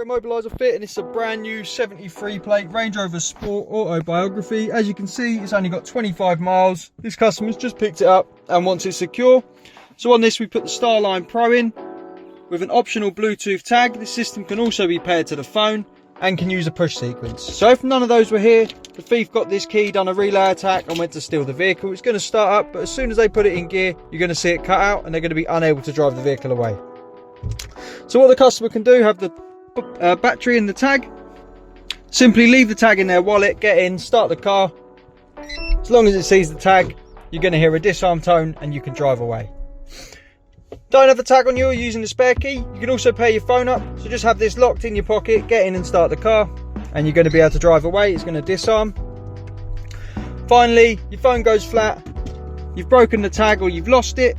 We're Immobiliser Fit, and it's a brand new 73 plate Range Rover Sport autobiography. As you can see, it's only got 25 miles. This customer's just picked it up and wants it secure. So on this, we put the Starline Pro in with an optional Bluetooth tag. This system can also be paired to the phone and can use a push sequence. So if none of those were here, the thief got this key, done a relay attack and went to steal the vehicle. It's going to start up, but as soon as they put it in gear, you're going to see it cut out and they're going to be unable to drive the vehicle away. So what the customer can do, have the battery in the tag, simply leave the tag in their wallet, get in, start the car. As long as it sees the tag, you're going to hear a disarm tone and you can drive away. Don't have the tag on you or using the spare key, you can also pair your phone up. So just have this locked in your pocket, get in and start the car, and you're going to be able to drive away. It's going to disarm. Finally, your phone goes flat, you've broken the tag or you've lost it,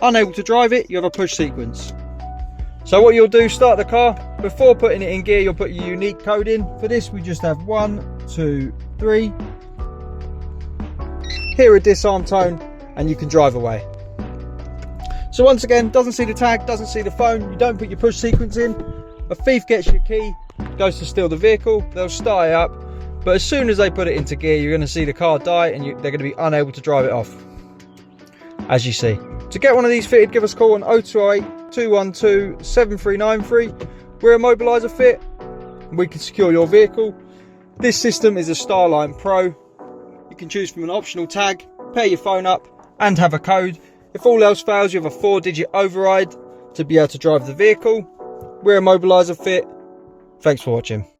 unable to drive it, you have a push sequence. So what you'll do, start the car. Before putting it in gear, you'll put your unique code in. For this, we just have 1, 2, 3. Hear a disarm tone and you can drive away. So once again, doesn't see the tag, doesn't see the phone, you don't put your push sequence in. A thief gets your key, goes to steal the vehicle, they'll start it up, but as soon as they put it into gear, you're going to see the car die and they're going to be unable to drive it off, as you see. To get one of these fitted, give us a call on 0208 212 7393. We're Immobiliser Fit, and we can secure your vehicle. This system is a Starline Pro. You can choose from an optional tag, pair your phone up and have a code. If all else fails, you have a 4-digit override to be able to drive the vehicle. We're Immobiliser Fit. Thanks for watching.